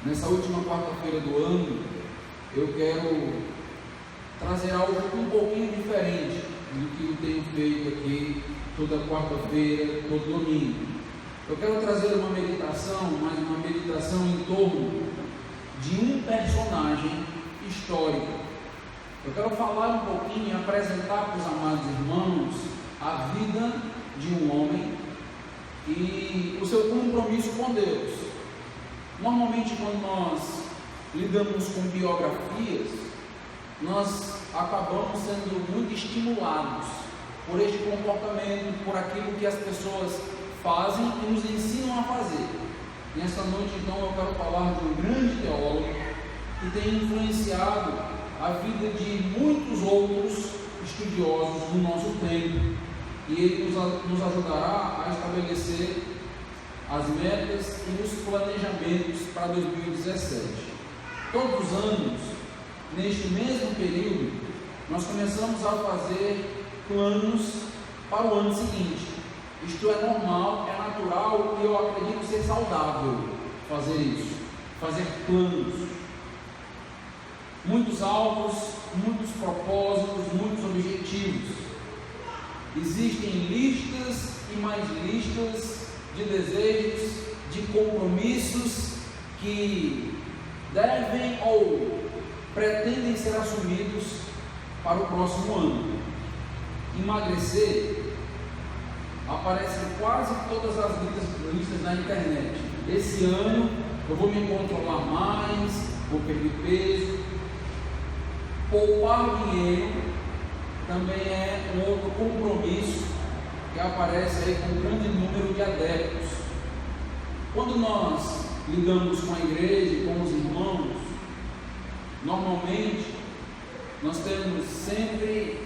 Nessa última quarta-feira do ano, eu quero trazer algo um pouquinho diferente do que eu tenho feito aqui toda quarta-feira, todo domingo. Eu quero trazer uma meditação, mas uma meditação em torno de um personagem histórico. Eu quero falar um pouquinho e apresentar para os amados irmãos a vida de um homem e o seu compromisso com Deus. Normalmente, quando nós lidamos com biografias, nós acabamos sendo muito estimulados por este comportamento, por aquilo que as pessoas fazem e nos ensinam a fazer. Nessa noite, então, eu quero falar de um grande teólogo que tem influenciado a vida de muitos outros estudiosos do nosso tempo, e ele nos ajudará a estabelecer as metas e os planejamentos para 2017. Todos os anos, neste mesmo período, nós começamos a fazer planos para o ano seguinte. Isto é normal, é natural e eu acredito ser saudável fazer isso, fazer planos. Muitos alvos, muitos propósitos, muitos objetivos. Existem listas e mais listas de desejos, de compromissos que devem ou pretendem ser assumidos para o próximo ano. Emagrecer aparece em quase todas as listas na internet. Esse ano eu vou me controlar mais, vou perder peso. Poupar dinheiro também é um outro compromisso que aparece aí com um grande número de adeptos. Quando nós lidamos com a igreja e com os irmãos, normalmente nós temos sempre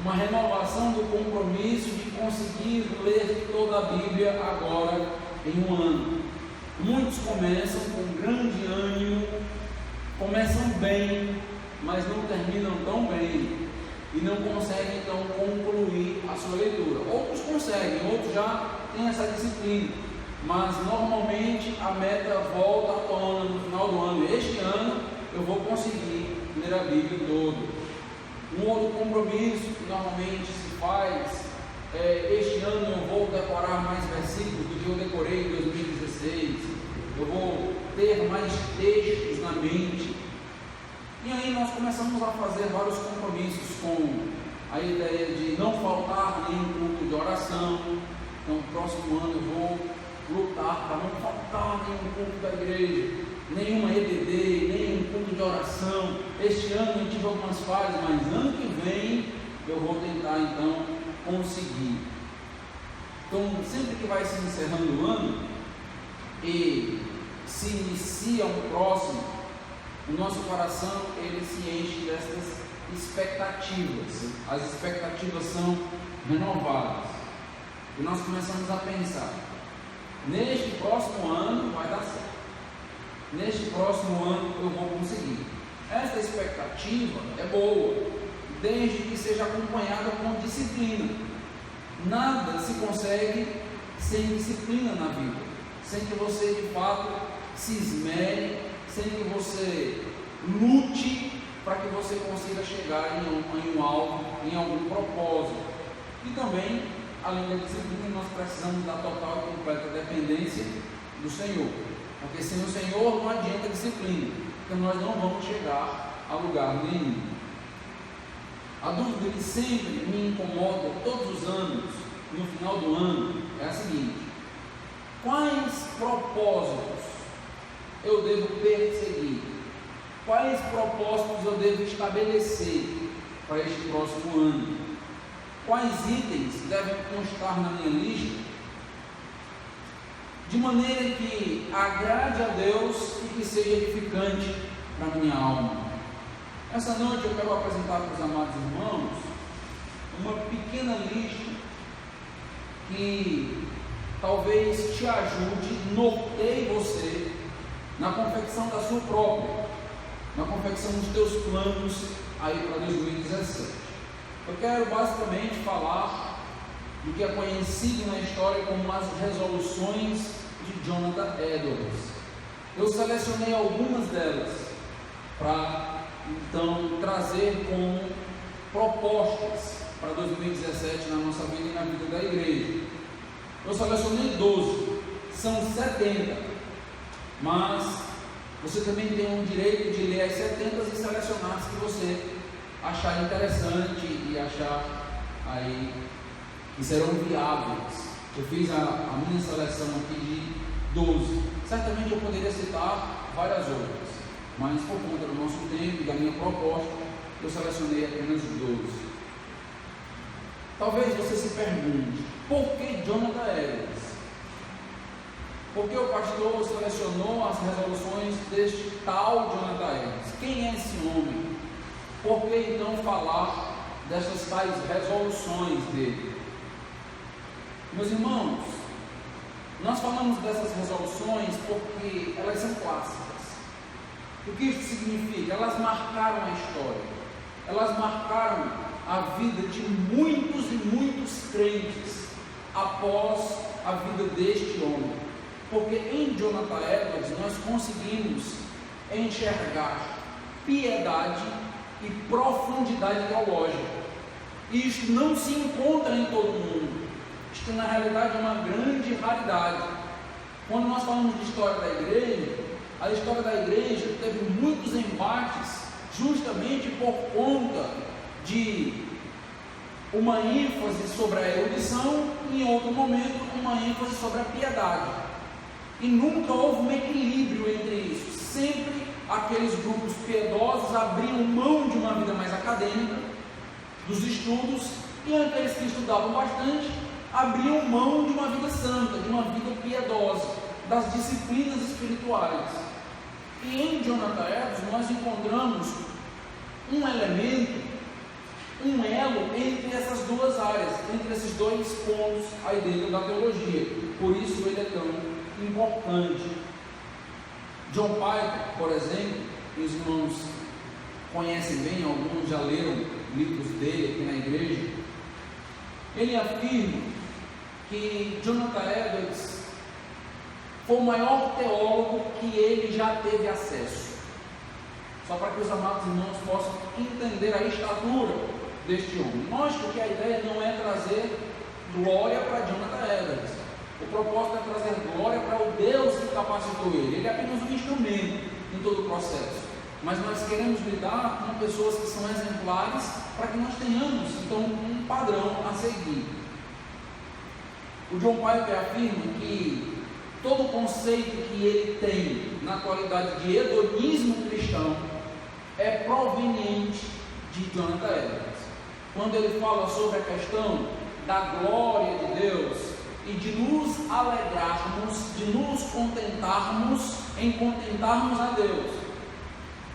uma renovação do compromisso de conseguir ler toda a Bíblia agora em um ano. Muitos começam com grande ânimo, começam bem, mas não terminam tão bem e não conseguem então concluir a sua leitura. Outros conseguem, outros já têm essa disciplina, mas normalmente a meta volta à tona no final do ano. Este ano eu vou conseguir ler a Bíblia toda. Um outro compromisso que normalmente se faz é: este ano eu vou decorar mais versículos do que eu decorei em 2016, eu vou ter mais textos na mente. E aí nós começamos a fazer vários compromissos com a ideia de não faltar nenhum culto de oração. Então, no próximo ano eu vou lutar para não faltar nenhum culto da igreja, nenhuma EBD, nenhum culto de oração. Este ano eu tive algumas falhas, mas ano que vem eu vou tentar então conseguir. Então, sempre que vai se encerrando o ano e se inicia um próximo, o nosso coração ele se enche dessas expectativas. As expectativas são renovadas e nós começamos a pensar: neste próximo ano vai dar certo, neste próximo ano eu vou conseguir. Esta expectativa é boa, desde que seja acompanhada com disciplina. Nada se consegue sem disciplina na vida, sem que você de fato se esmere, sem que você lute para que você consiga chegar em um alvo, em algum propósito. E também, além da disciplina, nós precisamos da total e completa dependência do Senhor, porque sem o Senhor não adianta disciplina, porque nós não vamos chegar a lugar nenhum. A dúvida que sempre me incomoda todos os anos, no final do ano, é a seguinte: quais propósitos eu devo perseguir? Quais propósitos eu devo estabelecer para este próximo ano? Quais itens devem constar na minha lista, de maneira que agrade a Deus e que seja edificante para a minha alma? Essa noite eu quero apresentar para os amados irmãos uma pequena lista que talvez te ajude, norteie você na confecção da sua própria, na confecção dos teus planos aí para 2017. Eu quero basicamente falar do que é conhecido na história como as resoluções de Jonathan Edwards. eu selecionei algumas delas para então trazer como propostas para 2017 na nossa vida e na vida da igreja. Eu selecionei 12, são 70, mas você também tem o direito de ler as 70 e selecionar as que você achar interessante e achar aí que serão viáveis. Eu fiz a minha seleção aqui de 12. Certamente eu poderia citar várias outras, mas por conta do nosso tempo e da minha proposta, eu selecionei apenas 12. Talvez você se pergunte, por que Jonathan Edwards? Por que o pastor selecionou as resoluções deste tal Jonathan Edwards? Quem é esse homem? Por que então falar dessas tais resoluções dele? Meus irmãos, nós falamos dessas resoluções porque elas são clássicas. O que isso significa? Elas marcaram a história, elas marcaram a vida de muitos e muitos crentes após a vida deste homem, porque em Jonathan Edwards nós conseguimos enxergar piedade e profundidade teológica. Isto não se encontra em todo mundo. Isto na realidade é uma grande raridade. Quando nós falamos de história da igreja, a história da igreja teve muitos embates justamente por conta de uma ênfase sobre a erudição e em outro momento uma ênfase sobre a piedade. E nunca houve um equilíbrio entre isso. Sempre aqueles grupos piedosos abriam mão de uma vida mais acadêmica, dos estudos, e aqueles que estudavam bastante abriam mão de uma vida santa, de uma vida piedosa, das disciplinas espirituais. E em Jonathan Edwards nós encontramos um elemento, um elo entre essas duas áreas, entre esses dois pontos aí dentro da teologia. Por isso ele é tão importante. John Piper, por exemplo, que os irmãos conhecem bem, alguns já leram livros dele aqui na igreja, ele afirma que Jonathan Edwards foi o maior teólogo que ele já teve acesso. Só para que os amados irmãos possam entender a estatura deste homem. Lógico que a ideia não é trazer glória para Jonathan Edwards. O propósito é trazer glória para o Deus que capacitou ele. Ele é apenas um instrumento em todo o processo. Mas nós queremos lidar com pessoas que são exemplares para que nós tenhamos, então, um padrão a seguir. O John Piper afirma que todo o conceito que ele tem na qualidade de hedonismo cristão é proveniente de Jonathan Edwards. Quando ele fala sobre a questão da glória de Deus e de nos alegrarmos, de nos contentarmos em contentarmos a Deus,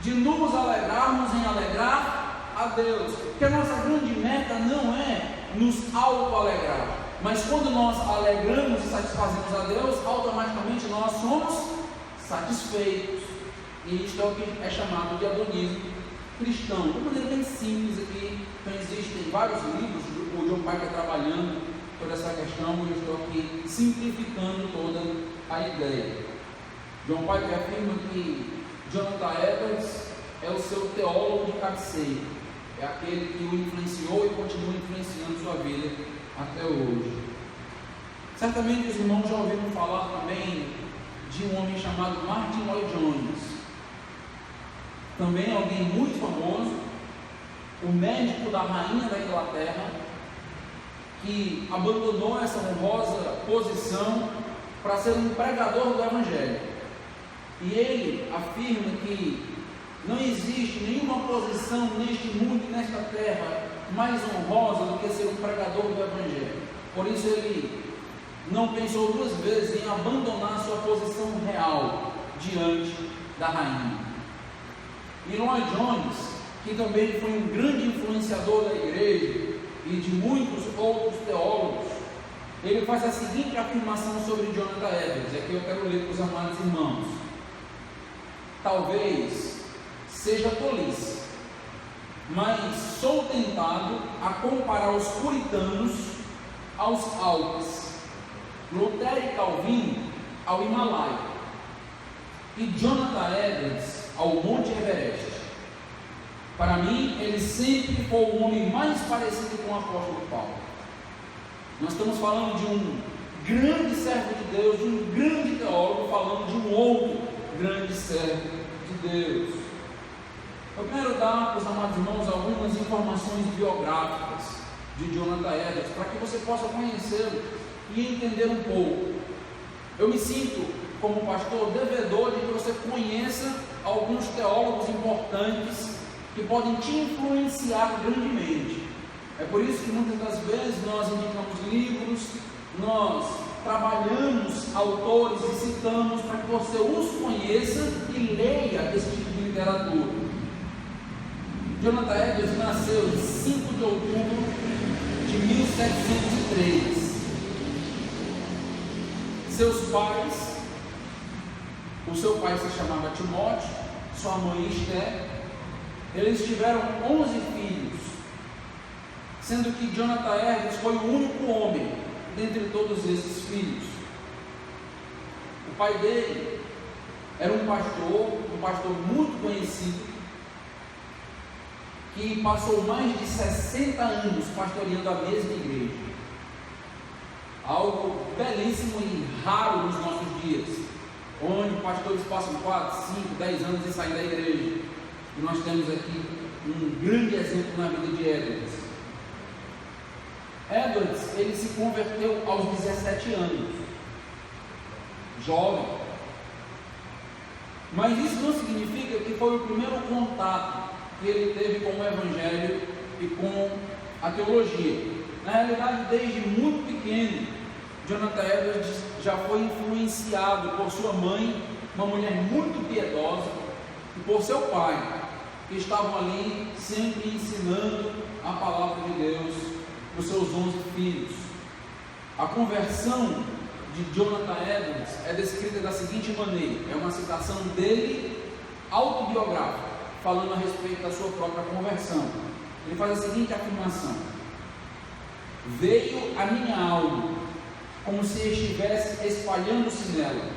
de nos alegrarmos em alegrar a Deus, porque a nossa grande meta não é nos auto-alegrar, mas quando nós alegramos e satisfazemos a Deus, automaticamente nós somos satisfeitos. E isto é o que é chamado de hedonismo cristão, de maneira bem simples aqui. Então existem vários livros, o John Piper trabalhando toda essa questão, e eu estou aqui simplificando toda a ideia. John Piper afirma que Jonathan Edwards é o seu teólogo de cabeceira, é aquele que o influenciou e continua influenciando sua vida até hoje. Certamente os irmãos já ouviram falar também de um homem chamado Martin Lloyd Jones, também alguém muito famoso, o médico da rainha da Inglaterra, que abandonou essa honrosa posição para ser um pregador do Evangelho. E ele afirma que não existe nenhuma posição neste mundo e nesta terra mais honrosa do que ser um pregador do Evangelho. Por isso ele não pensou duas vezes em abandonar sua posição real diante da rainha. E Lloyd Jones, que também foi um grande influenciador da igreja e de muitos outros teólogos, ele faz a seguinte afirmação sobre Jonathan Edwards, aqui eu quero ler para os amados irmãos. Talvez seja tolice, mas sou tentado a comparar os puritanos aos Alpes, Lutero e Calvino ao Himalaia. e Jonathan Edwards ao Monte Everest. Para mim, ele sempre foi o homem mais parecido com o apóstolo Paulo. Nós estamos falando de um grande servo de Deus, de um grande teólogo, falando de um outro grande servo de Deus. Eu quero dar para os amados irmãos algumas informações biográficas de Jonathan Edwards, para que você possa conhecê-lo e entender um pouco. Eu me sinto, como pastor, devedor de que você conheça alguns teólogos importantes que podem te influenciar grandemente. É por isso que muitas das vezes nós indicamos livros, nós trabalhamos autores e citamos para que você os conheça e leia esse tipo de literatura. Jonathan Edwards nasceu em 5 de outubro de 1703. Seus pais, o seu pai se chamava Timóteo, sua mãe Esther. Eles tiveram 11 filhos, sendo que Jonathan Edwards foi o único homem dentre todos esses filhos. O pai dele era um pastor muito conhecido, que passou mais de 60 anos pastoreando a mesma igreja. Algo belíssimo e raro nos nossos dias, onde pastores passam 4, 5, 10 anos e saem da igreja. E nós temos aqui um grande exemplo na vida de Edwards. Edwards, ele se converteu aos 17 anos, jovem. Mas isso não significa que foi o primeiro contato que ele teve com o Evangelho e com a teologia. Na realidade, desde muito pequeno, Jonathan Edwards já foi influenciado por sua mãe, uma mulher muito piedosa, e por seu pai, que estavam ali sempre ensinando a palavra de Deus para os seus 11 filhos. A conversão de Jonathan Edwards é descrita da seguinte maneira, é uma citação dele autobiográfica, falando a respeito da sua própria conversão. Ele faz a seguinte afirmação: veio a minha alma como se estivesse espalhando-se nela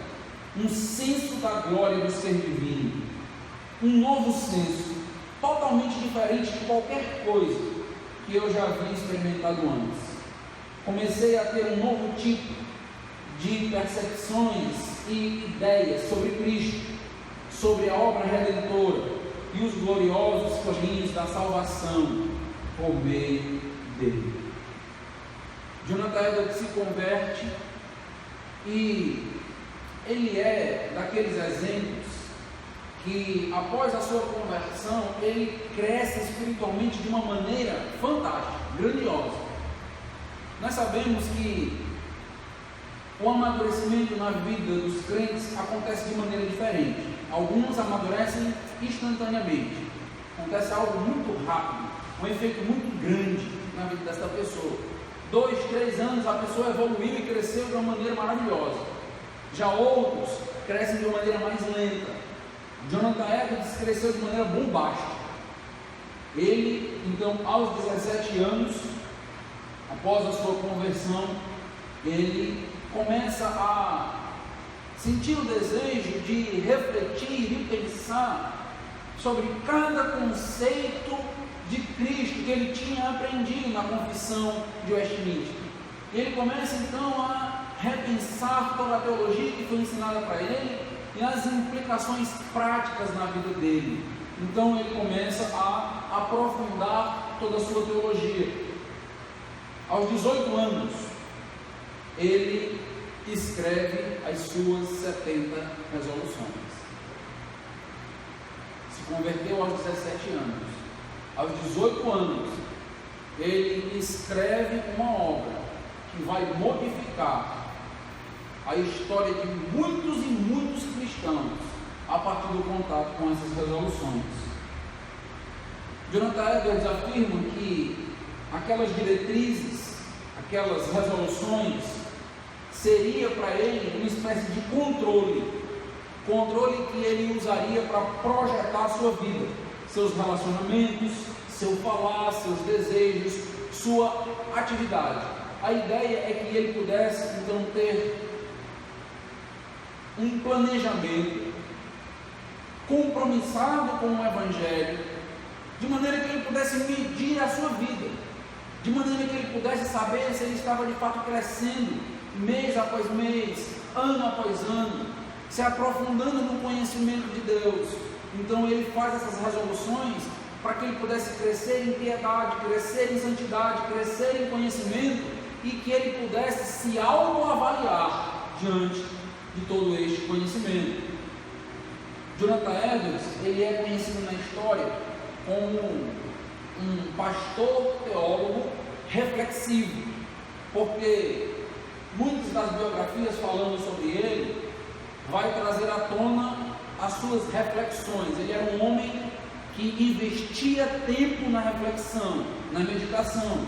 um senso da glória do ser divino, um novo senso, totalmente diferente de qualquer coisa que eu já havia experimentado antes. Comecei a ter um novo tipo de percepções e ideias sobre Cristo, sobre a obra redentora e os gloriosos caminhos da salvação por meio dele. Jonathan Edwards se converte e ele é daqueles exemplos que após a sua conversão ele cresce espiritualmente de uma maneira fantástica, grandiosa. Nós sabemos que o amadurecimento na vida dos crentes acontece de maneira diferente. Alguns amadurecem instantaneamente, acontece algo muito rápido, um efeito muito grande na vida desta pessoa. 2, 3 anos a pessoa evoluiu e cresceu de uma maneira maravilhosa. Já outros crescem de uma maneira mais lenta. Jonathan Edwards cresceu de maneira bombástica. Ele, então, aos 17 anos, após a sua conversão, ele começa a sentir o desejo de refletir e pensar sobre cada conceito de Cristo que ele tinha aprendido na confissão de Westminster. E ele começa então a repensar toda a teologia que foi ensinada para ele e as implicações práticas na vida dele. Então ele começa a aprofundar toda a sua teologia. Aos 18 anos, ele escreve as suas 70 resoluções. Se converteu aos 17 anos. Aos 18 anos, ele escreve uma obra que vai modificar a história de muitos e muitos cristãos a partir do contato com essas resoluções. Jonathan Edwards afirma que aquelas diretrizes, aquelas resoluções, seria para ele uma espécie de controle que ele usaria para projetar a sua vida, seus relacionamentos, seu falar, seus desejos, sua atividade. A ideia é que ele pudesse então ter um planejamento compromissado com o Evangelho, de maneira que ele pudesse medir a sua vida, de maneira que ele pudesse saber se ele estava de fato crescendo, mês após mês, ano após ano, se aprofundando no conhecimento de Deus. Então ele faz essas resoluções para que ele pudesse crescer em piedade, crescer em santidade, crescer em conhecimento, e que ele pudesse se autoavaliar diante de todo este conhecimento. Jonathan Edwards, ele é conhecido na história como um pastor teólogo reflexivo, porque muitas das biografias falando sobre ele vai trazer à tona as suas reflexões. Ele era um homem que investia tempo na reflexão, na meditação.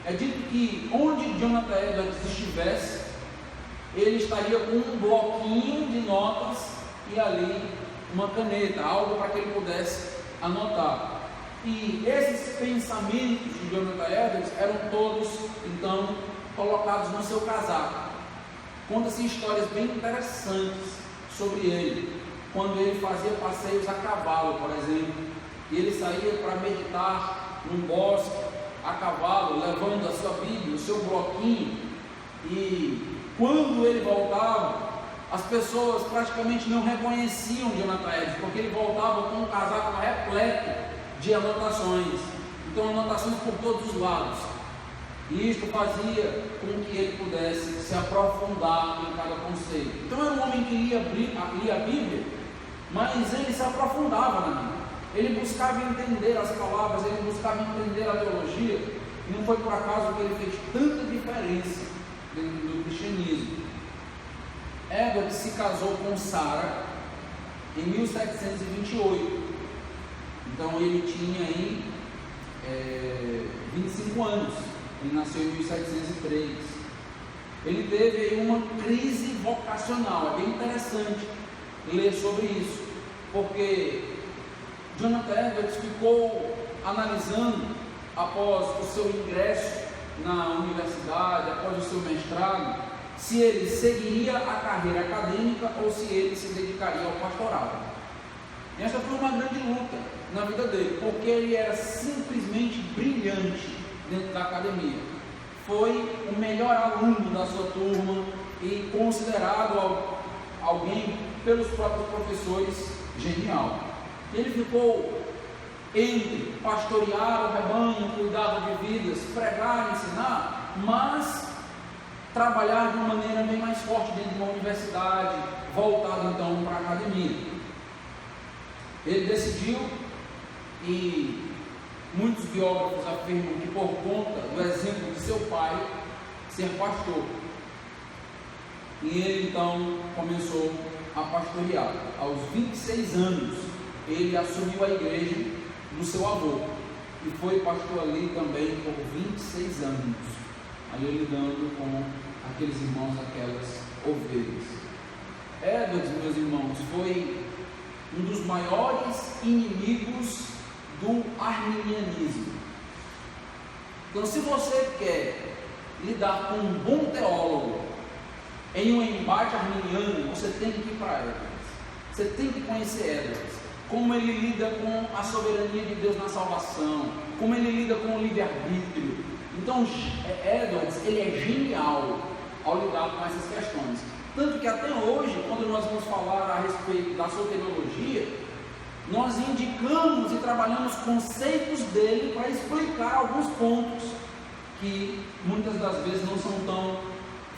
É dito que onde Jonathan Edwards estivesse, ele estaria com um bloquinho de notas e ali uma caneta, algo para que ele pudesse anotar. E esses pensamentos de Jonathan Edwards eram todos, então, colocados no seu casaco. Conta-se histórias bem interessantes sobre ele, quando ele fazia passeios a cavalo, por exemplo, e ele saía para meditar num bosque, a cavalo, levando a sua Bíblia, o seu bloquinho, e quando ele voltava, as pessoas praticamente não reconheciam Jonathan Edwards, porque ele voltava com um casaco repleto de anotações, então anotações por todos os lados, e isto fazia com que ele pudesse se aprofundar em cada conceito. Então era um homem que lia a Bíblia, mas ele se aprofundava na Bíblia, ele buscava entender as palavras, ele buscava entender a teologia, e não foi por acaso que ele fez tanta diferença dentro do cristianismo. Edwards se casou com Sarah em 1728, então ele tinha aí 25 anos, ele nasceu em 1703. Ele teve aí uma crise vocacional. É bem interessante ler sobre isso, porque Jonathan Edwards ficou analisando, após o seu ingresso na universidade, após o seu mestrado, se ele seguiria a carreira acadêmica ou se ele se dedicaria ao pastorado. Essa foi uma grande luta na vida dele, porque ele era simplesmente brilhante dentro da academia. Foi o melhor aluno da sua turma e considerado alguém pelos próprios professores genial. Ele ficou entre pastorear o rebanho, cuidar de vidas, pregar, ensinar, mas trabalhar de uma maneira bem mais forte dentro de uma universidade, voltado então para a academia. Ele decidiu, e muitos biógrafos afirmam que por conta do exemplo de seu pai, ser pastor. E ele então começou a pastorear. Aos 26 anos, ele assumiu a igreja do seu avô e foi pastor ali também por 26 anos, ali lidando com aqueles irmãos, aquelas ovelhas. Edwards, meus irmãos, foi um dos maiores inimigos do arminianismo. Então, se você quer lidar com um bom teólogo em um embate arminiano, você tem que ir para Edwards. Você tem que conhecer Edwards, como ele lida com a soberania de Deus na salvação, como ele lida com o livre-arbítrio. Então, Edwards, ele é genial ao lidar com essas questões. Tanto que até hoje, quando nós vamos falar a respeito da soteriologia, nós indicamos e trabalhamos conceitos dele para explicar alguns pontos que muitas das vezes não são tão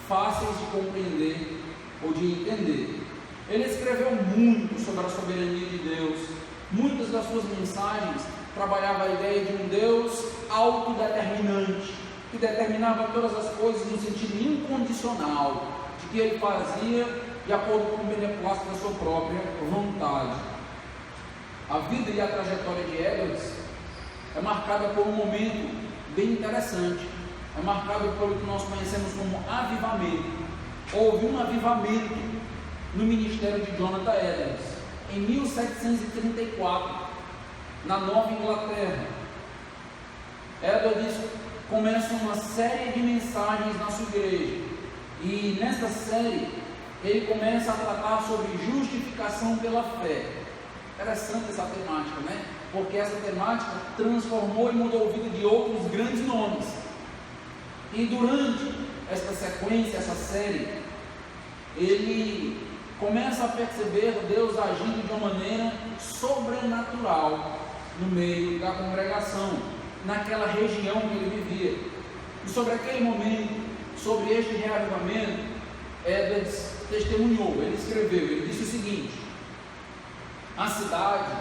fáceis de compreender ou de entender. Ele escreveu muito sobre a soberania de Deus. Muitas das suas mensagens trabalhavam a ideia de um Deus autodeterminante, que determinava todas as coisas no sentido incondicional, de que ele fazia de acordo com o beneplácito da sua própria vontade. A vida e a trajetória de Edwards é marcada por um momento bem interessante. É marcado pelo que nós conhecemos como avivamento. Houve um avivamento no ministério de Jonathan Edwards em 1734, na Nova Inglaterra. Edwards começa uma série de mensagens na sua igreja, e nessa série ele começa a tratar sobre justificação pela fé. Interessante essa temática, né? Porque essa temática transformou e mudou a vida de outros grandes nomes. E durante esta sequência, essa série, ele começa a perceber Deus agindo de uma maneira sobrenatural no meio da congregação, naquela região que ele vivia. E sobre aquele momento, sobre este reavivamento, Edwards testemunhou, ele escreveu, ele disse o seguinte: a cidade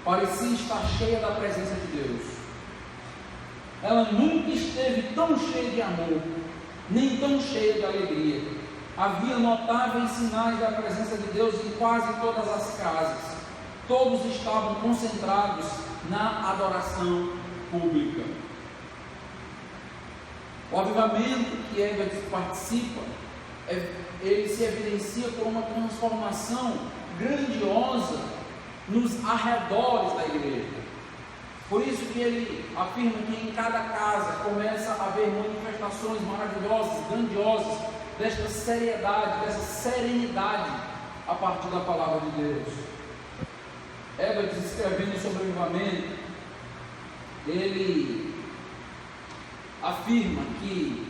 parecia estar cheia da presença de Deus. Ela nunca esteve tão cheia de amor, nem tão cheia de alegria. Havia notáveis sinais da presença de Deus em quase todas as casas. Todos estavam concentrados na adoração pública. O avivamento que Edwards participa, ele se evidencia por uma transformação grandiosa nos arredores da igreja. Por isso que ele afirma que em cada casa começa a haver manifestações maravilhosas, grandiosas, desta seriedade, dessa serenidade a partir da palavra de Deus. Edwards, escrevendo sobre o avivamento, ele afirma que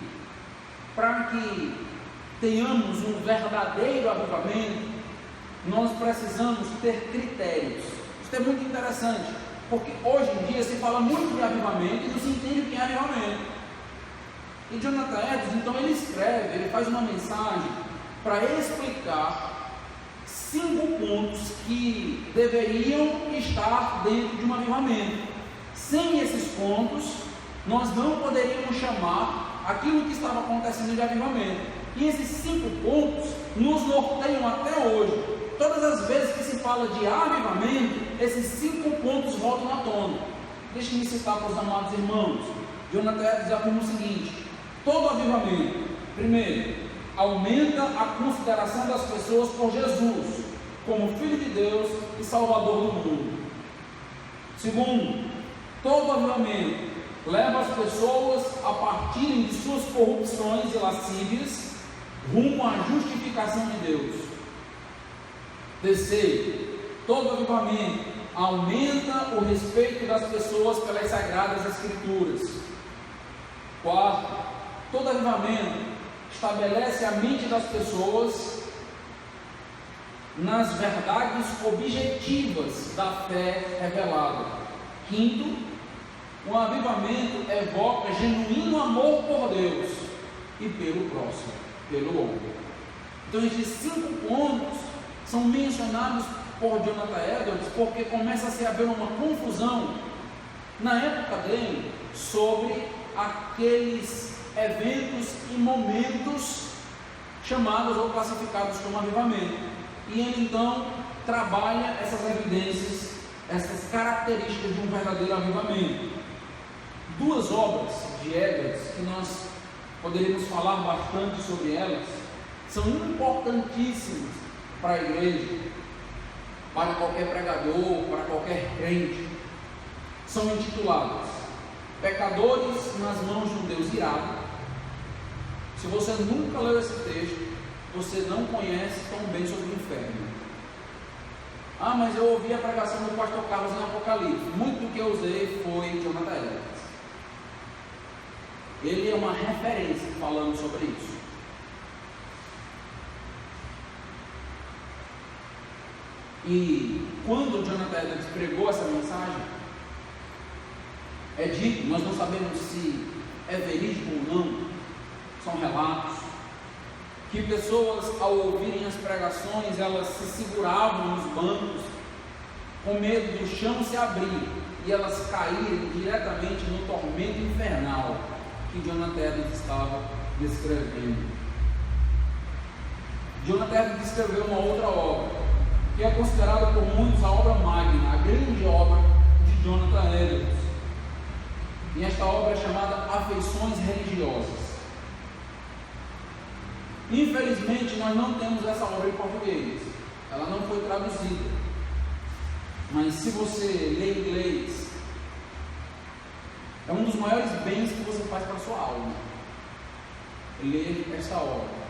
para que tenhamos um verdadeiro avivamento, nós precisamos ter critérios. Isso é muito interessante, porque hoje em dia se fala muito de avivamento e não se entende o que é avivamento. E Jonathan Edwards, então, ele escreve, ele faz uma mensagem para explicar 5 pontos que deveriam estar dentro de um avivamento. Sem esses pontos, nós não poderíamos chamar aquilo que estava acontecendo de avivamento. E esses 5 pontos nos norteiam até hoje. Todas as vezes que se fala de avivamento, esses 5 pontos voltam à tona. Deixe-me citar para os amados irmãos. Jonathan Edwards afirma o seguinte: todo avivamento, primeiro, aumenta a consideração das pessoas por Jesus como Filho de Deus e Salvador do mundo. Segundo, todo avivamento leva as pessoas a partirem de suas corrupções e lascívias rumo à justificação de Deus. Terceiro, todo avivamento aumenta o respeito das pessoas pelas Sagradas Escrituras. Quarto, todo avivamento estabelece a mente das pessoas nas verdades objetivas da fé revelada. Quinto, o avivamento evoca genuíno amor por Deus e pelo próximo, pelo homem. Então esses 5 pontos são mencionados por Jonathan Edwards porque começa a se haver uma confusão na época dele sobre aqueles eventos e momentos chamados ou classificados como avivamento. E ele então trabalha essas evidências, essas características de um verdadeiro avivamento. 2 obras de Edwards que nós poderíamos falar bastante sobre elas, são importantíssimas para a igreja, para qualquer pregador, para qualquer crente. São intituladas Pecadores nas mãos de um Deus irado. Se você nunca leu esse texto, você não conhece tão bem sobre o inferno. Ah, mas eu ouvi a pregação do pastor Carlos em Apocalipse. Muito do que eu usei foi Jonathan Edwards. Ele é uma referência falando sobre isso. E quando Jonathan Edwards pregou essa mensagem, é dito, nós não sabemos se é verídico ou não, são relatos, que pessoas ao ouvirem as pregações, elas se seguravam nos bancos, com medo do chão se abrir, e elas caírem diretamente no tormento infernal que Jonathan Edwards estava descrevendo. Jonathan Edwards escreveu uma outra obra, que é considerada por muitos a obra magna, a grande obra de Jonathan Edwards. E esta obra é chamada Afeições Religiosas. Infelizmente, nós não temos essa obra em português. Ela não foi traduzida. Mas se você lê inglês, é um dos maiores bens que você faz para a sua alma. Ler esta obra.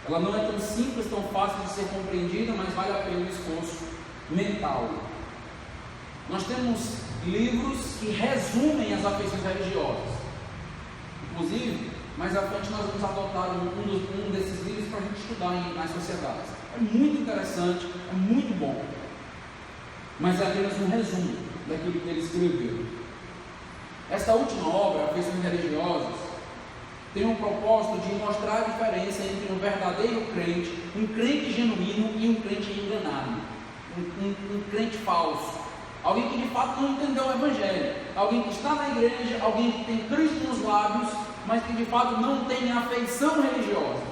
Ela não é tão simples, tão fácil de ser compreendida, mas vale a pena o esforço mental. Nós temos livros que resumem as afeições religiosas. Inclusive, mais à frente nós vamos adotar um desses livros para a gente estudar nas sociedades. É muito interessante, é muito bom. Mas é apenas um resumo daquilo que ele escreveu. Esta última obra, Afeições Religiosas, tem um propósito de mostrar a diferença entre um verdadeiro crente, um crente genuíno e um crente enganado, um crente falso, alguém que de fato não entendeu o Evangelho, alguém que está na igreja, alguém que tem Cristo nos lábios, mas que de fato não tem afeição religiosa.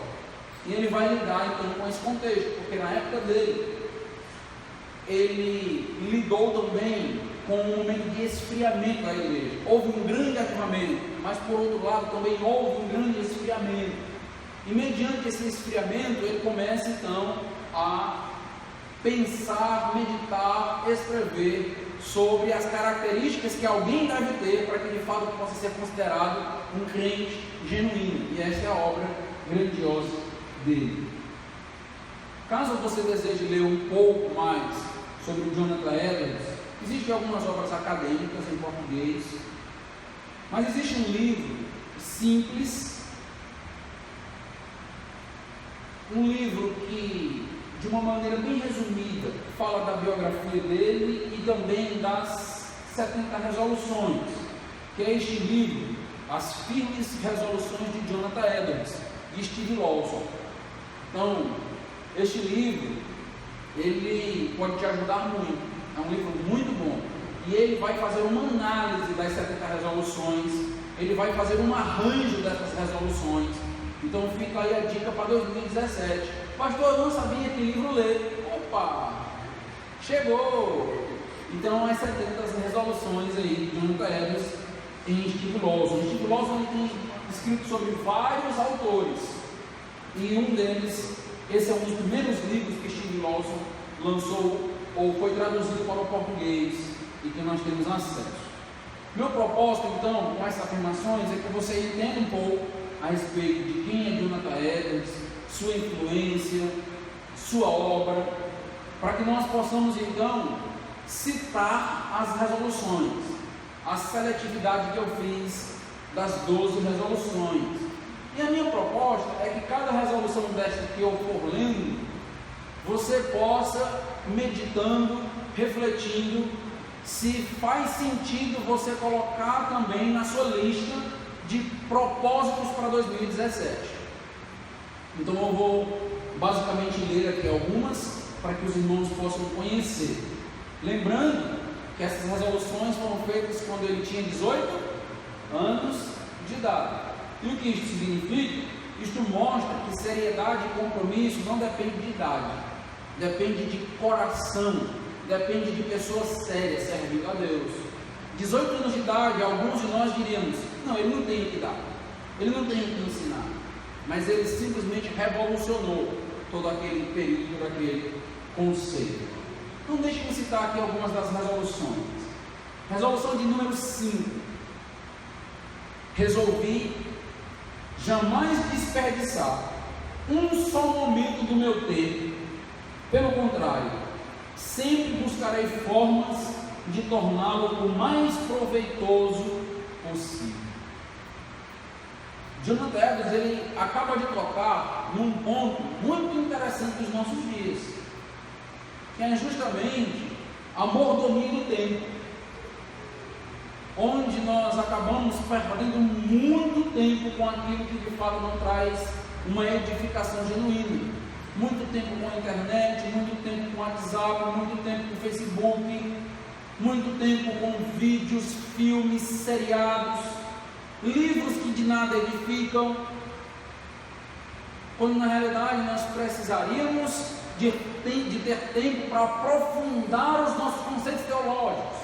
E ele vai lidar então com esse contexto, porque na época dele, ele lidou também com um momento de esfriamento da igreja. Houve um grande avivamento, mas por outro lado também houve um grande esfriamento. E mediante esse esfriamento, ele começa então a pensar, meditar, escrever sobre as características que alguém deve ter para que de fato possa ser considerado um crente genuíno. E esta é a obra grandiosa dele. Caso você deseje ler um pouco mais sobre o Jonathan Edwards, existem algumas obras acadêmicas em português, mas existe um livro simples, um livro que, de uma maneira bem resumida, fala da biografia dele e também das 70 resoluções, que é este livro, As Firmes Resoluções de Jonathan Edwards, de Steve Lawson. Então, este livro, ele pode te ajudar muito. É um livro muito bom, e ele vai fazer uma análise das 70 resoluções, ele vai fazer um arranjo dessas resoluções. Então fica aí a dica para 2017. Pastor, eu não sabia que livro ler. Opa, chegou! Então as 70 resoluções aí de Jonathan Edwards em Steve Lawson. Steve Lawson tem escrito sobre vários autores, e um deles, esse é um dos primeiros livros que Steve Lawson lançou ou foi traduzido para o português e que nós temos acesso. Meu propósito, então, com essas afirmações, é que você entenda um pouco a respeito de quem é Jonathan Edwards, sua influência, sua obra, para que nós possamos, então, citar as resoluções, a seletividade que eu fiz das 12 resoluções. E a minha proposta é que cada resolução desta que eu for lendo, você possa, meditando, refletindo, se faz sentido você colocar também na sua lista de propósitos para 2017. Então eu vou basicamente ler aqui algumas para que os irmãos possam conhecer. Lembrando que essas resoluções foram feitas quando ele tinha 18 anos de idade. E o que isso significa? Isto mostra que seriedade e compromisso não depende de idade, depende de coração, depende de pessoas sérias servindo a Deus. 18 anos de idade, alguns de nós diríamos, não, ele não tem o que dar, ele não tem o que ensinar, mas ele simplesmente revolucionou todo aquele período, todo aquele conceito. Então deixe-me citar aqui algumas das resoluções. Resolução de número 5. Resolvi jamais desperdiçar um só momento do meu tempo. Pelo contrário, sempre buscarei formas de torná-lo o mais proveitoso possível. Jonathan Edwards, ele acaba de tocar num ponto muito interessante dos nossos dias, que é justamente a mordomia do tempo, onde nós acabamos perdendo muito tempo com aquilo que de fato não traz uma edificação genuína. Muito tempo com a internet, muito tempo com o WhatsApp, muito tempo com o Facebook, muito tempo com vídeos, filmes, seriados, livros que de nada edificam, quando na realidade nós precisaríamos de ter tempo para aprofundar os nossos conceitos teológicos,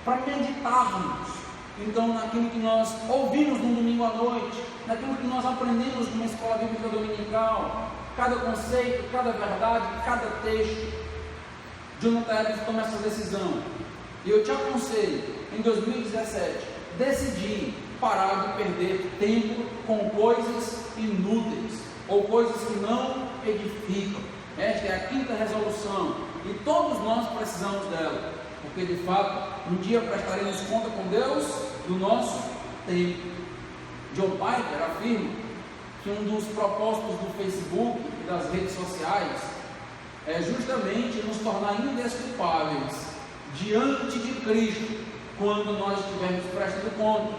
para meditarmos então naquilo que nós ouvimos no domingo à noite, naquilo que nós aprendemos numa escola bíblica dominical, cada conceito, cada verdade, cada texto. Jonathan Edwards toma essa decisão, e eu te aconselho, em 2017, decidir parar de perder tempo com coisas inúteis, ou coisas que não edificam. Esta é a 5ª resolução, e todos nós precisamos dela, porque de fato um dia prestaremos conta com Deus do nosso tempo. John Piper afirma que um dos propósitos do Facebook e das redes sociais é justamente nos tornar indesculpáveis diante de Cristo quando nós estivermos prestando conta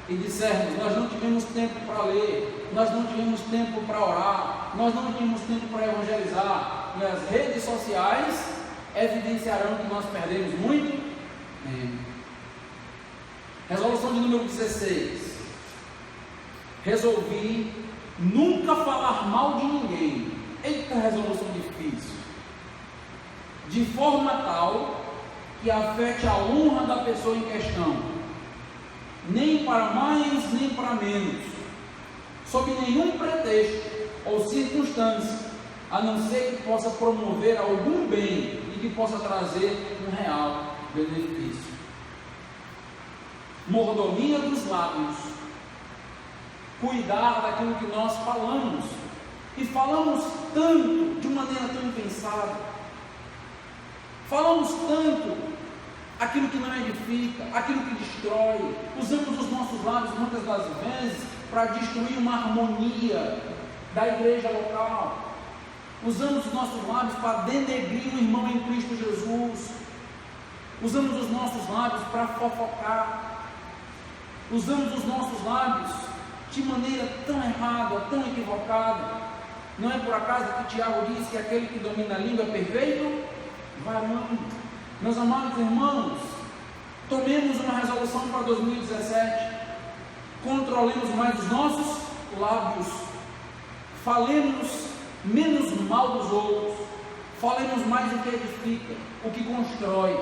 e dissermos: nós não tivemos tempo para ler, nós não tivemos tempo para orar, nós não tivemos tempo para evangelizar, e as redes sociais evidenciarão que nós perdemos muito tempo. Resolução de número 16: resolvi nunca falar mal de ninguém. Eita, resolução difícil. De forma tal que afete a honra da pessoa em questão, nem para mais nem para menos, sob nenhum pretexto ou circunstância, a não ser que possa promover algum bem e que possa trazer um real benefício. Mordomia dos lábios, cuidar daquilo que nós falamos, e falamos tanto de maneira tão impensada, falamos tanto aquilo que não edifica, aquilo que destrói, usamos os nossos lábios muitas das vezes para destruir uma harmonia da igreja local, usamos os nossos lábios para denegrir um irmão em Cristo Jesus, usamos os nossos lábios para fofocar, usamos os nossos lábios de maneira tão errada, tão equivocada. Não é por acaso que Tiago diz que aquele que domina a língua é perfeito varão. Meus amados irmãos, tomemos uma resolução para 2017, controlemos mais os nossos lábios, falemos menos mal dos outros, falemos mais o que edifica, o que constrói.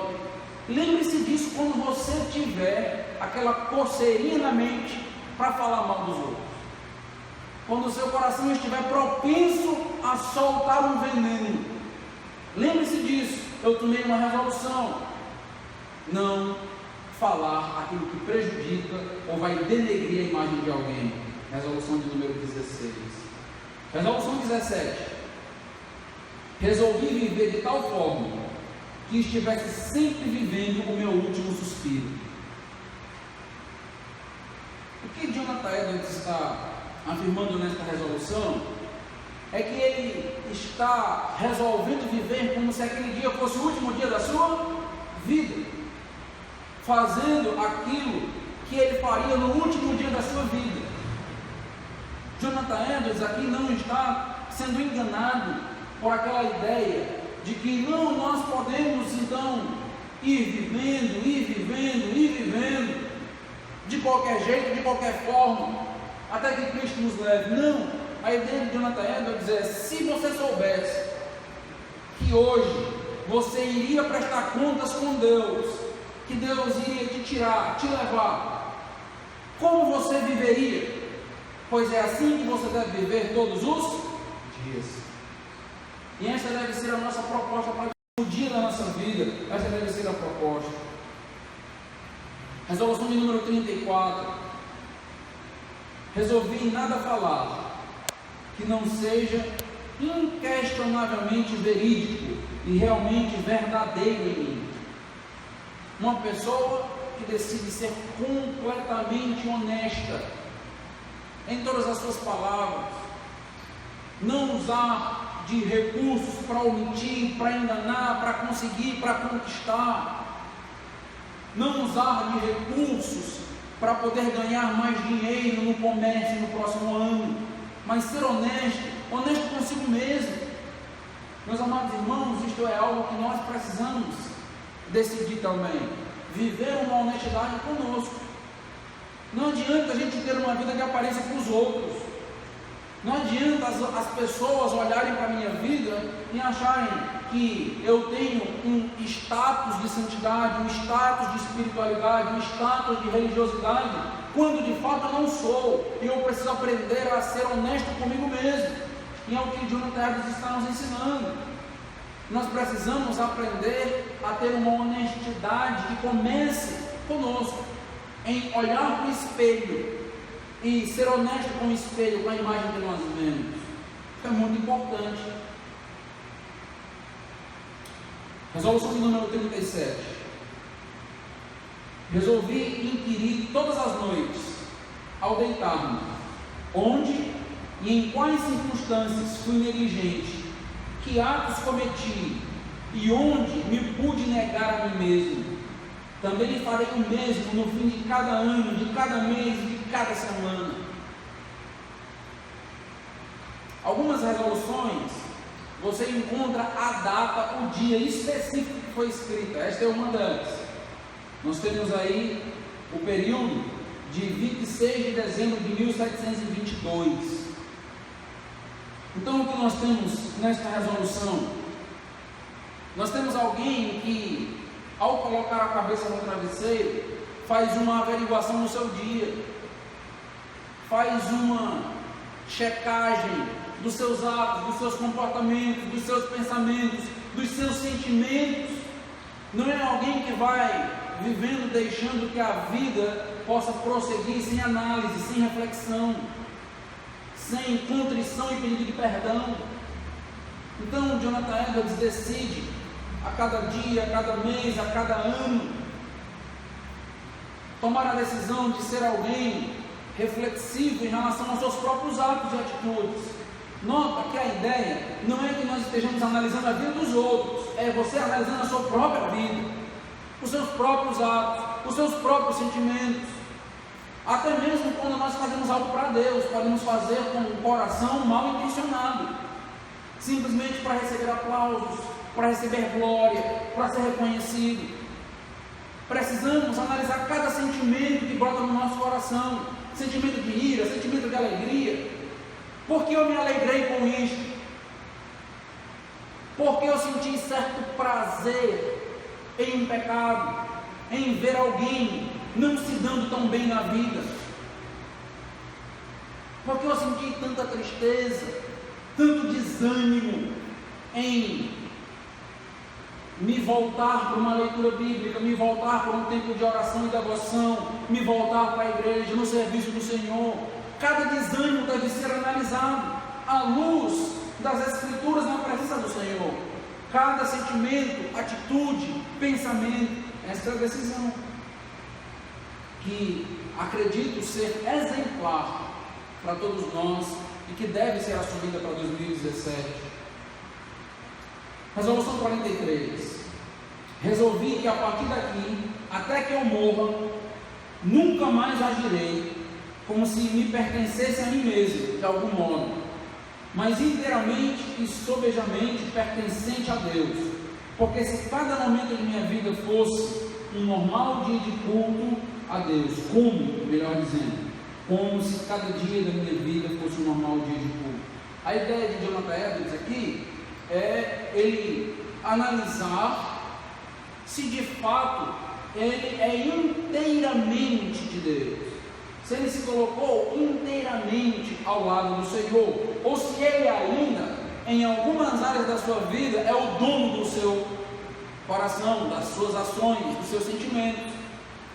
Lembre-se disso quando você tiver aquela coceirinha na mente para falar mal dos outros, quando o seu coração estiver propenso a soltar um veneno. Lembre-se disso. Eu tomei uma resolução: não falar aquilo que prejudica ou vai denegrir a imagem de alguém. Resolução de número 16. Resolução 17: resolvi viver de tal forma que estivesse sempre vivendo o meu último suspiro. O que Jonathan Edwards está afirmando nesta resolução é que ele está resolvendo viver como se aquele dia fosse o último dia da sua vida, fazendo aquilo que ele faria no último dia da sua vida. Jonathan Edwards aqui não está sendo enganado por aquela ideia de que não, nós podemos então ir vivendo de qualquer jeito, de qualquer forma, até que Cristo nos leve. Não. A ideia de Jonathan Edwards é: se você soubesse que hoje você iria prestar contas com Deus, que Deus iria te tirar, te levar, como você viveria? Pois é assim que você deve viver todos os dias. E esta deve ser a nossa proposta para o dia da nossa vida. Esta deve ser a proposta. Resolução de número 34: resolvi nada falar que não seja inquestionavelmente verídico e realmente verdadeiro em mim. Uma pessoa que decide ser completamente honesta em todas as suas palavras, não usar de recursos para omitir, para enganar, para conseguir, para conquistar, não usar de recursos para poder ganhar mais dinheiro no comércio no próximo ano, mas ser honesto consigo mesmo. Meus amados irmãos, isto é algo que nós precisamos decidir também, viver uma honestidade conosco. Não adianta a gente ter uma vida que apareça para os outros, não adianta as pessoas olharem para a minha vida e acharem que eu tenho um status de santidade, um status de espiritualidade, um status de religiosidade, quando de fato eu não sou, e eu preciso aprender a ser honesto comigo mesmo. E é o que Jonathan Edwards está nos ensinando. Nós precisamos aprender a ter uma honestidade que comece conosco, em olhar para o espelho e ser honesto com o espelho, com a imagem que nós vemos. Isso é muito importante. Resolução de número 37. Resolvi inquirir todas as noites, ao deitar-me, onde e em quais circunstâncias fui negligente, que atos cometi e onde me pude negar a mim mesmo. Também farei o mesmo no fim de cada ano, de cada mês e de cada semana. Algumas resoluções, você encontra a data, o dia específico que foi escrita. Esta é uma delas. Nós temos aí o período de 26 de dezembro de 1722. Então, o que nós temos nesta resolução? Nós temos alguém que, ao colocar a cabeça no travesseiro, faz uma averiguação no seu dia, faz uma checagem dos seus atos, dos seus comportamentos, dos seus pensamentos, dos seus sentimentos. Não é alguém que vai vivendo deixando que a vida possa prosseguir sem análise, sem reflexão, sem contrição e pedido de perdão. Então, Jonathan Edwards decide a cada dia, a cada mês, a cada ano, tomar a decisão de ser alguém reflexivo em relação aos seus próprios atos e atitudes. Nota que a ideia não é que nós estejamos analisando a vida dos outros, é você analisando a sua própria vida, os seus próprios atos, os seus próprios sentimentos. Até mesmo quando nós fazemos algo para Deus, podemos fazer com um coração mal intencionado, simplesmente para receber aplausos, para receber glória, para ser reconhecido. Precisamos analisar cada sentimento que brota no nosso coração, sentimento de ira, sentimento de alegria. Por que eu me alegrei com isto? Porque eu senti certo prazer em um pecado, em ver alguém não se dando tão bem na vida? Porque eu senti tanta tristeza, tanto desânimo em me voltar para uma leitura bíblica, me voltar para um tempo de oração e devoção, me voltar para a igreja, no serviço do Senhor? Cada desânimo deve ser analisado à luz das Escrituras na presença do Senhor. Cada sentimento, atitude, pensamento, essa é a decisão que acredito ser exemplar para todos nós e que deve ser assumida para 2017. Resolução 43. Resolvi que a partir daqui, até que eu morra, nunca mais agirei como se me pertencesse a mim mesmo, de algum modo, mas inteiramente e sobejamente pertencente a Deus. Porque se cada momento de minha vida fosse um normal dia de culto a Deus, melhor dizendo, como se cada dia da minha vida fosse um normal dia de culto. A ideia de Jonathan Edwards aqui é ele analisar se de fato ele é inteiramente de Deus, se ele se colocou inteiramente ao lado do Senhor, ou se ele ainda, em algumas áreas da sua vida, é o dono do seu coração, das suas ações, dos seus sentimentos.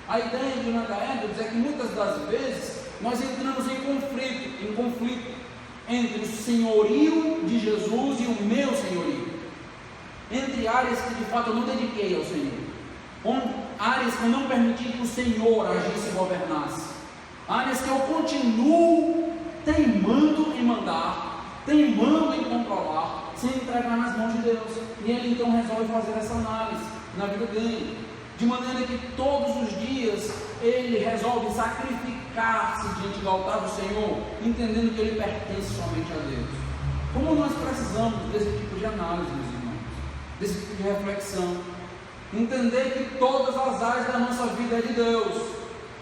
A ideia de Jonathan Edwards é que muitas das vezes nós entramos em conflito entre o senhorio de Jesus e o meu senhorio, entre áreas que de fato eu não dediquei ao Senhor, áreas que eu não permiti que o Senhor agisse e governasse, áreas que eu continuo teimando em mandar, teimando em controlar, sem entregar nas mãos de Deus. E ele então resolve fazer essa análise na vida dele, de maneira que todos os dias ele resolve sacrificar-se diante do altar do Senhor, entendendo que ele pertence somente a Deus. Como nós precisamos desse tipo de análise, meus irmãos, desse tipo de reflexão, entender que todas as áreas da nossa vida é de Deus,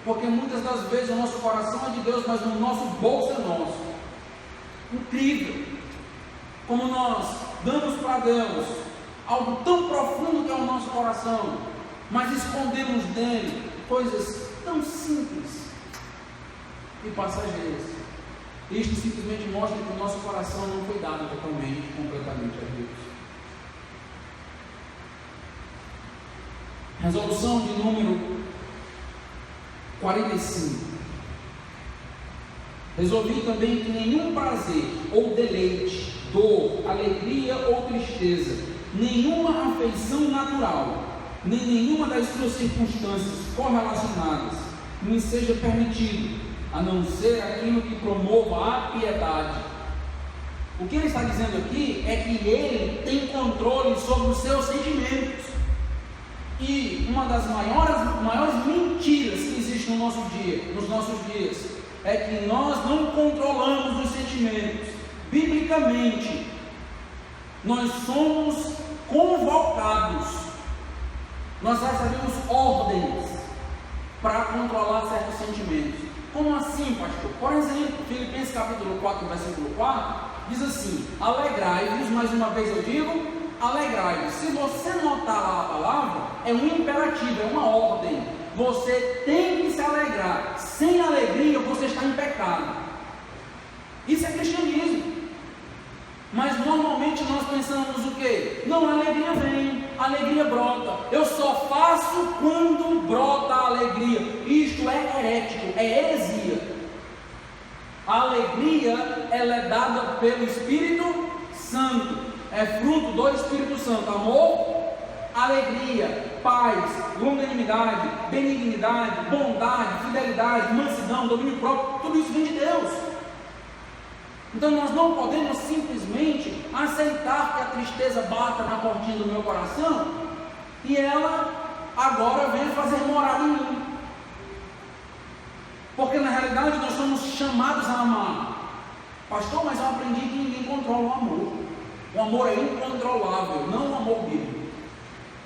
porque muitas das vezes o nosso coração é de Deus, mas o nosso bolso é nosso. Incrível como nós damos para Deus algo tão profundo que é o nosso coração, mas escondemos dele coisas tão simples e passageiras. Isto simplesmente mostra que o nosso coração não foi dado totalmente, completamente a Deus. Resolução de número 45. Resolvi também que nenhum prazer ou deleite, dor, alegria ou tristeza nenhuma afeição natural, nem nenhuma das suas circunstâncias correlacionadas me seja permitido, a não ser aquilo que promova a piedade. O que ele está dizendo aqui é que ele tem controle sobre os seus sentimentos. E uma das maiores mentiras que existe nos nossos dias, é que nós não controlamos os sentimentos. Biblicamente, nós somos convocados, nós recebemos ordens para controlar certos sentimentos. Como assim, pastor? Por exemplo, Filipenses capítulo 4, versículo 4, diz assim: alegrai-vos, mais uma vez eu digo, alegrai-vos. Se você notar lá a palavra, é um imperativo, é uma ordem. Você tem que se alegrar. Sem alegria você está em pecado. Isso é cristianismo. Mas normalmente nós pensamos o quê? Não, a alegria vem, a alegria brota. Eu só faço quando brota a alegria. Isto é herético, é heresia. A alegria, ela é dada pelo Espírito Santo. É fruto do Espírito Santo. Amor, alegria, paz, longanimidade, benignidade, bondade, fidelidade, mansidão, domínio próprio. Tudo isso vem de Deus. Então nós não podemos simplesmente aceitar que a tristeza bata na portinha do meu coração e ela agora venha fazer morada em mim. Porque na realidade nós somos chamados a amar. Pastor, mas eu aprendi que ninguém controla o amor. O amor é incontrolável, não o amor bíblico.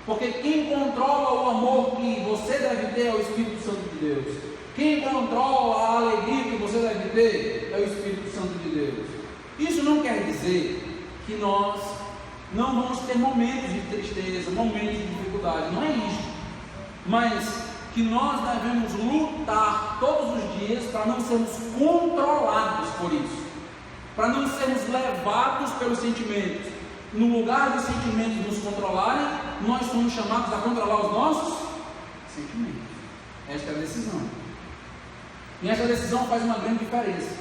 Porque quem controla o amor que você deve ter é o Espírito Santo de Deus. Quem controla a alegria que você deve ter é o Espírito Santo de Deus. Isso não quer dizer que nós não vamos ter momentos de tristeza, momentos de dificuldade, não é isso. Mas que nós devemos lutar todos os dias para não sermos controlados por isso, para não sermos levados pelos sentimentos. No lugar dos sentimentos nos controlarem, nós somos chamados a controlar os nossos sentimentos. Esta é a decisão. E essa decisão faz uma grande diferença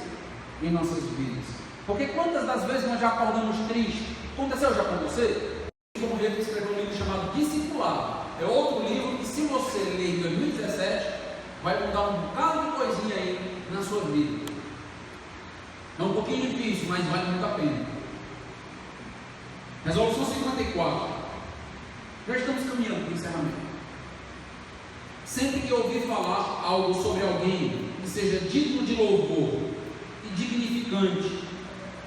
em nossas vidas. Porque quantas das vezes nós já acordamos tristes? Aconteceu já com você? Como um dia que escreveu um livro chamado Discipulado. É outro livro que, se você ler em 2017, vai mudar um bocado de coisinha aí na sua vida. É um pouquinho difícil, mas vale muito a pena. Resolução 54. Já estamos caminhando para o encerramento. Sempre que ouvir falar algo sobre alguém que seja digno de louvor e dignificante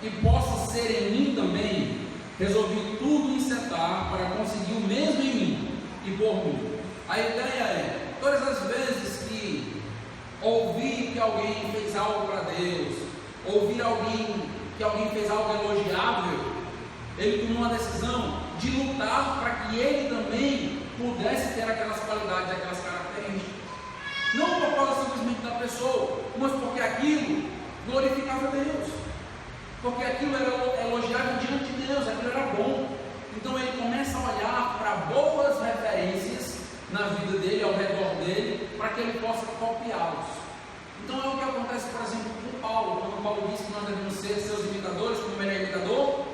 e possa ser em mim também, resolvi tudo encetar para conseguir o mesmo em mim e por mim. A ideia é, todas as vezes que ouvir que alguém fez algo para Deus, ouvir que alguém fez algo elogiável, ele tomou uma decisão de lutar para que ele também pudesse ter aquelas qualidades, aquelas características. Não por causa simplesmente da pessoa, mas porque aquilo glorificava Deus, porque aquilo era elogiável diante de Deus, aquilo era bom. Então ele começa a olhar para boas referências na vida dele, ao redor dele, para que ele possa copiá-los. Então é o que acontece, por exemplo, com Paulo, quando Paulo diz que nós devemos ser seus imitadores, como ele é imitador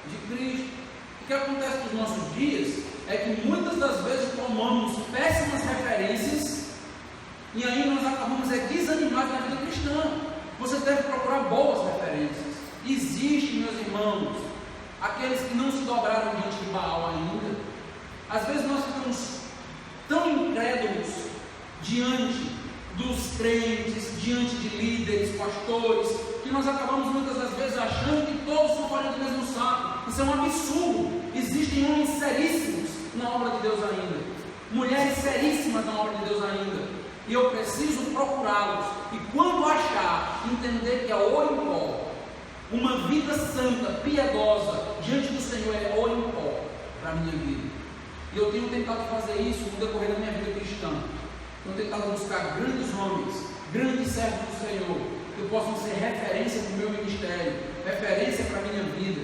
de Cristo. O que acontece nos nossos dias é que muitas das vezes tomamos péssimas referências e aí nós acabamos desanimados na vida cristã. Você deve procurar boas referências. Existem, meus irmãos, aqueles que não se dobraram diante de Baal ainda. Às vezes nós ficamos tão incrédulos diante dos crentes, diante de líderes, pastores, que nós acabamos muitas das vezes achando que todos são farinha do mesmo saco. Isso é um absurdo. Existem homens seríssimos na obra de Deus ainda, mulheres seríssimas na obra de Deus ainda, e eu preciso procurá-los, e quando achar, entender que é ouro em pó. Uma vida santa, piedosa, diante do Senhor é ouro em pó para a minha vida. E eu tenho tentado fazer isso no decorrer da minha vida cristã. Tenho tentado buscar grandes homens, grandes servos do Senhor, que possam ser referência para o meu ministério, referência para a minha vida.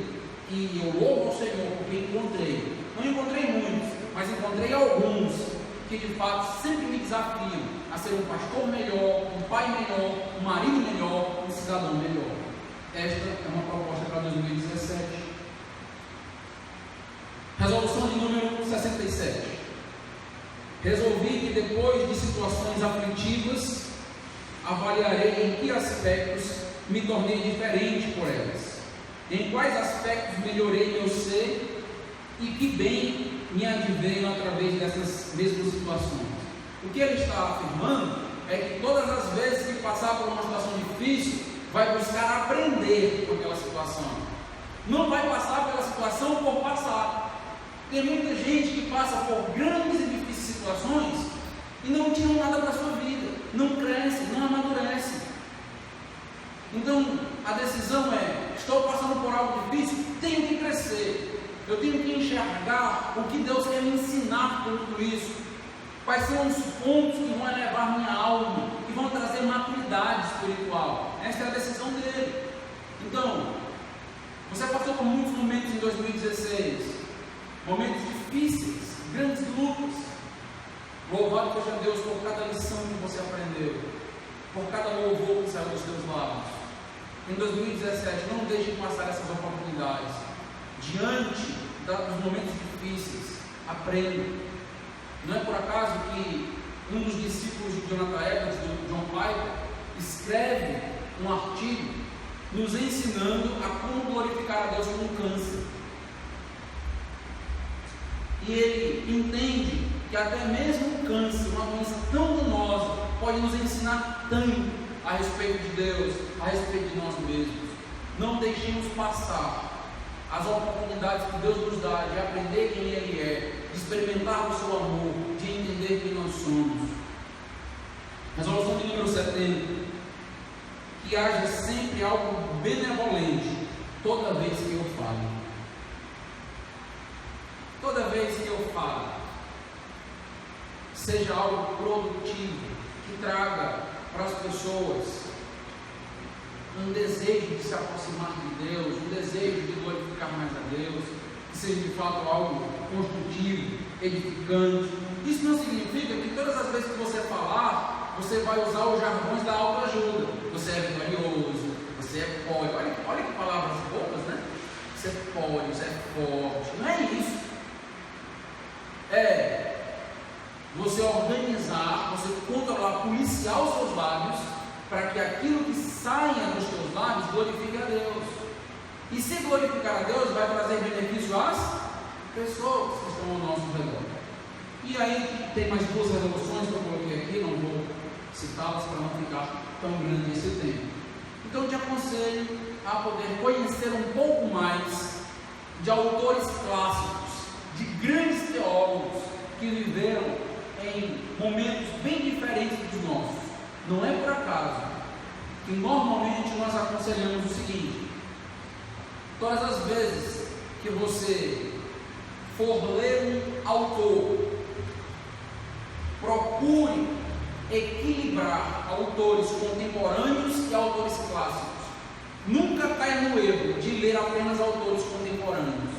E eu louvo ao Senhor porque encontrei. Não encontrei muitos, mas encontrei alguns que de fato sempre me desafiam a ser um pastor melhor, um pai melhor, um marido melhor, um cidadão melhor. Esta é uma proposta para 2017. Resolução de número 67. Resolvi que depois de situações aflitivas, avaliarei em que aspectos me tornei diferente por elas, em quais aspectos melhorei meu ser e que bem me adveio através dessas mesmas situações. O que ele está afirmando é que todas as vezes que passar por uma situação difícil, vai buscar aprender com aquela situação. Não vai passar pela situação por passar. Tem muita gente que passa por grandes e difíceis situações e não tira nada para a sua vida, não cresce, não amadurece. Então, a decisão é: estou passando por algo difícil, tenho que crescer. Eu tenho que enxergar o que Deus quer me ensinar com tudo isso. Quais são os pontos que vão elevar minha alma, que vão trazer maturidade espiritual. Esta é a decisão dele. Então, você passou por muitos momentos em 2016, momentos difíceis, grandes lutas. Louvado seja Deus por cada lição que você aprendeu, por cada louvor que saiu dos teus lábios. Em 2017, não deixe de passar essas oportunidades. Diante dos momentos difíceis, aprenda. Não é por acaso que um dos discípulos de Jonathan Edwards, John Piper, escreve um artigo nos ensinando a como glorificar a Deus com câncer. E ele entende que até mesmo o câncer, uma doença tão danosa, pode nos ensinar tanto a respeito de Deus, a respeito de nós mesmos. Não deixemos passar as oportunidades que Deus nos dá de aprender quem Ele é, de experimentar o seu amor, de entender quem nós somos. Resolução de número 70. Que haja sempre algo benevolente toda vez que eu falo. Toda vez que eu falo, seja algo produtivo, que traga para as pessoas um desejo de se aproximar de Deus, um desejo de glorificar mais a Deus, que seja de fato algo construtivo, edificante. Isso não significa que todas as vezes que você falar, você vai usar os jargões da autoajuda. Você é vitorioso, você pode. Olha que palavras boas, né? Você pode, você é forte. Não é isso. É você organizar, você controlar, policiar os seus lábios, para que aquilo que saia dos teus lábios glorifique a Deus. E se glorificar a Deus, vai trazer benefício às pessoas que estão ao nosso redor. E aí tem mais duas resoluções que eu coloquei aqui, não vou citá-las para não ficar tão grande esse tempo. Então eu te aconselho a poder conhecer um pouco mais de autores clássicos, de grandes teólogos que viveram em momentos bem diferentes dos nossos. Não é por acaso que normalmente nós aconselhamos o seguinte: todas as vezes que você for ler um autor, procure equilibrar autores contemporâneos e autores clássicos. Nunca caia no erro de ler apenas autores contemporâneos,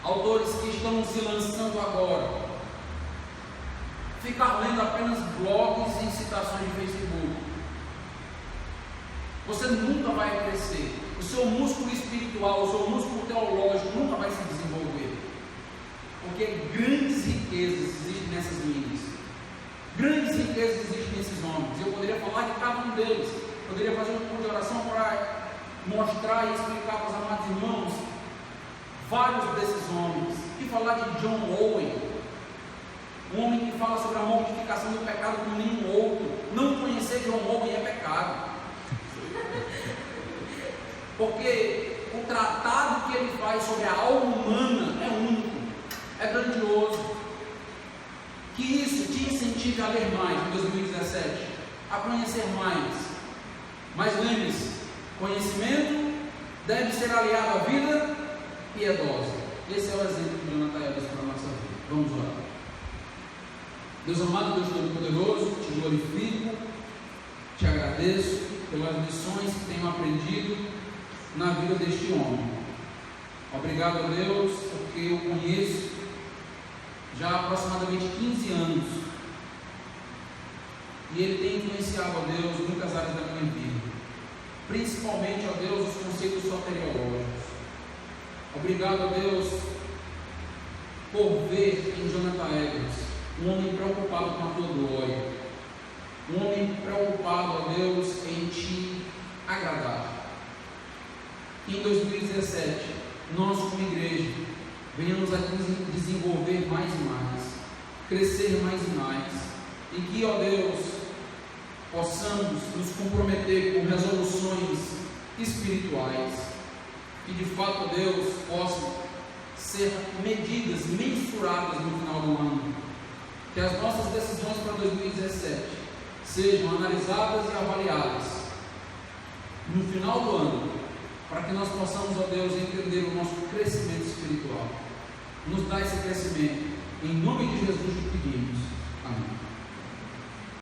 autores que estão se lançando agora. Ficar lendo apenas blogs e citações de Facebook. Você nunca vai crescer. O seu músculo espiritual, o seu músculo teológico nunca vai se desenvolver. Porque grandes riquezas existem nessas mentes. Grandes riquezas existem nesses homens. Eu poderia falar de cada um deles. Poderia fazer um curso de oração para mostrar e explicar para os amados irmãos vários desses homens. E falar de John Owen, um homem que fala sobre a mortificação do pecado como nenhum outro. Não conhecer John Owen é pecado. Porque o tratado que ele faz sobre a alma humana é único, é grandioso. Que isso te incentive a ler mais em 2017, a conhecer mais. Mas lembre-se, conhecimento deve ser aliado à vida piedosa. Esse é o exemplo que Jonathan Edwards para a nossa vida. Vamos orar. Deus amado, Deus Todo-Poderoso, te glorifico, te agradeço pelas lições que tenho aprendido na vida deste homem. Obrigado a Deus, porque eu conheço já há aproximadamente 15 anos e ele tem influenciado a Deus em muitas áreas da minha vida, principalmente a Deus os conceitos soteriológicos. Obrigado a Deus por ver em Jonathan Edwards um homem preocupado com a tua glória, um homem preocupado, ó Deus, em te agradar. Que em 2017, nós como igreja, venhamos a desenvolver mais e mais, crescer mais e mais, e que, ó Deus, possamos nos comprometer com resoluções espirituais, que de fato, ó Deus, possam ser medidas, mensuradas no final do ano, que as nossas decisões para 2017 sejam analisadas e avaliadas no final do ano, para que nós possamos, ó Deus, entender o nosso crescimento espiritual. Nos dá esse crescimento, em nome de Jesus te pedimos. Amém.